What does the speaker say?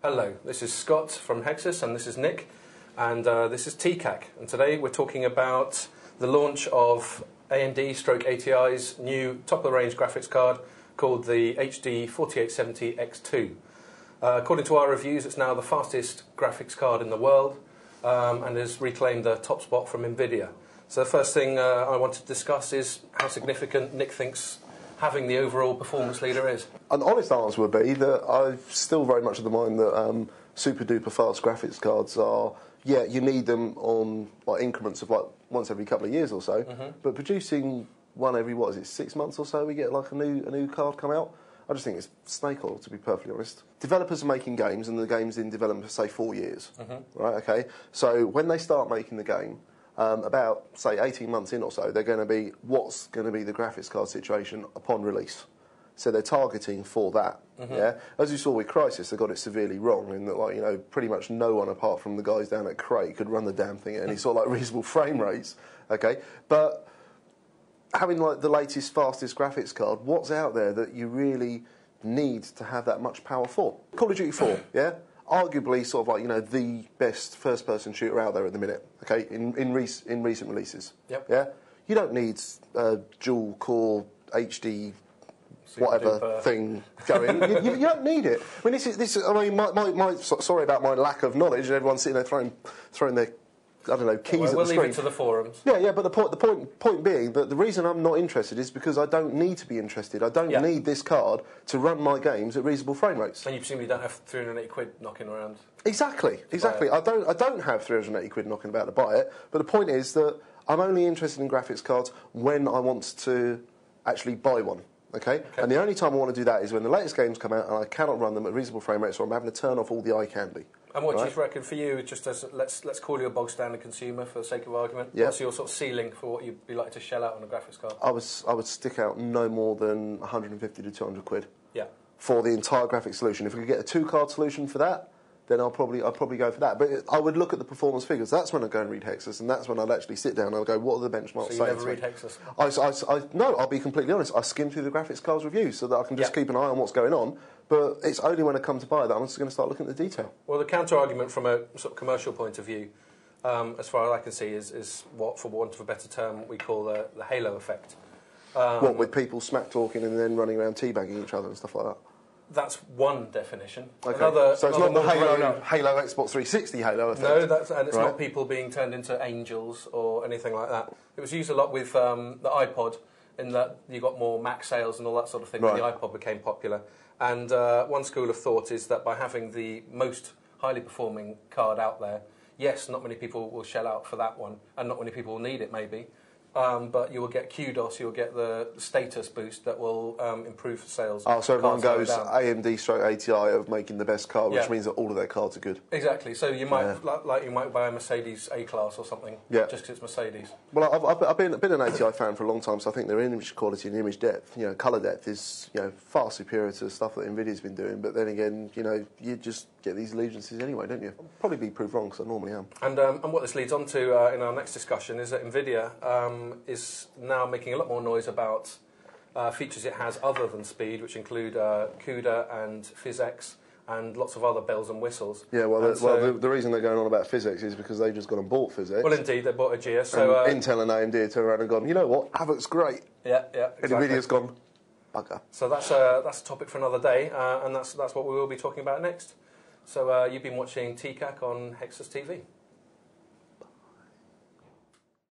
Hello, this is Scott from Hexus and this is Nick and this is TCAAC, and today we're talking about the launch of AMD/ATI's new top-of-the-range graphics card called the HD4870 X2. According to our reviews, it's now the fastest graphics card in the world and has reclaimed the top spot from NVIDIA. So the first thing I want to discuss is how significant Nick thinks having the overall performance leader is. An honest answer would be that I'm still very much of the mind that super duper fast graphics cards are, yeah, you need them on like increments of like once every couple of years or so, but producing one every, what is it, 6 months or so, we get like a new card come out. I just think it's snake oil, to be perfectly honest. Developers are making games, and the game's in development for, say, 4 years. Right, okay? So when they start making the game, about, say, 18 months in or so, they're going to be, what's going to be the graphics card situation upon release? So they're targeting for that, yeah? As you saw with Crysis, they got it severely wrong in that, like, you know, pretty much no one apart from the guys down at Cray could run the damn thing at any sort of, like, reasonable frame rates, okay? But having, like, the latest, fastest graphics card, what's out there that you really need to have that much power for? Call of Duty 4, yeah? Arguably, sort of like, you know, the best first-person shooter out there at the minute, okay, in recent releases. Yep. Yeah? You don't need dual-core HD whatever thing going. you don't need it. I mean, this is. I mean, sorry about my lack of knowledge, and everyone's sitting there throwing their, I don't know, keys at the screen. We'll leave it to the forums. Yeah, but the point being that the reason I'm not interested is because I don't need to be interested. I don't need this card to run my games at reasonable frame rates. And you presumably don't have 380 quid knocking around. Exactly. I don't have 380 quid knocking about to buy it. But the point is that I'm only interested in graphics cards when I want to actually buy one. Okay? And the only time I want to do that is when the latest games come out and I cannot run them at reasonable frame rates, or I'm having to turn off all the eye candy. And what do you reckon for you, just as let's call you a bog standard consumer for the sake of argument? What's your sort of ceiling for what you'd be like to shell out on a graphics card? I would stick out no more than 150 to 200 quid. Yeah. For the entire graphics solution. If we could get a 2-card solution for that, then I'd probably go for that. But I would look at the performance figures. That's when I go and read Hexus, and that's when I'd actually sit down and I'll go, what are the benchmarks saying? So you never read Hexus? No, I'll be completely honest. I skim through the graphics cards reviews so that I can just keep an eye on what's going on. But it's only when I come to buy that I'm just going to start looking at the detail. Well, the counter-argument from a sort of commercial point of view, as far as I can see, is what, for want of a better term, we call the halo effect. What, with people smack-talking and then running around teabagging each other and stuff like that? That's one definition. Okay. So it's not the Halo Xbox 360 Halo effect? No, and it's not people being turned into angels or anything like that. It was used a lot with the iPod, in that you got more Mac sales and all that sort of thing when the iPod became popular. And one school of thought is that by having the most highly performing card out there, yes, not many people will shell out for that one, and not many people will need it maybe, but you will get kudos, you will get the status boost that will improve sales. Oh, so everyone goes AMD/ATI of making the best card, which means that all of their cards are good. Exactly. So you might you might buy a Mercedes A-Class or something, just because it's Mercedes. Well, I've been an ATI fan for a long time, so I think their image quality and image depth, you know, colour depth is, you know, far superior to the stuff that NVIDIA's been doing. But then again, you know, you just get these allegiances anyway, don't you? I'll probably be proved wrong, because I normally am. And what this leads on to in our next discussion is that NVIDIA is now making a lot more noise about features it has other than speed, which include CUDA and PhysX and lots of other bells and whistles. Yeah, the reason they're going on about PhysX is because they've just gone and bought PhysX. Well, indeed, they bought a GIA. So Intel and AMD have turned around and gone, you know what, Havoc's great. Yeah, exactly. And NVIDIA's gone, bugger. So that's a topic for another day, and that's what we will be talking about next. So you've been watching TCAAC on Hexus TV.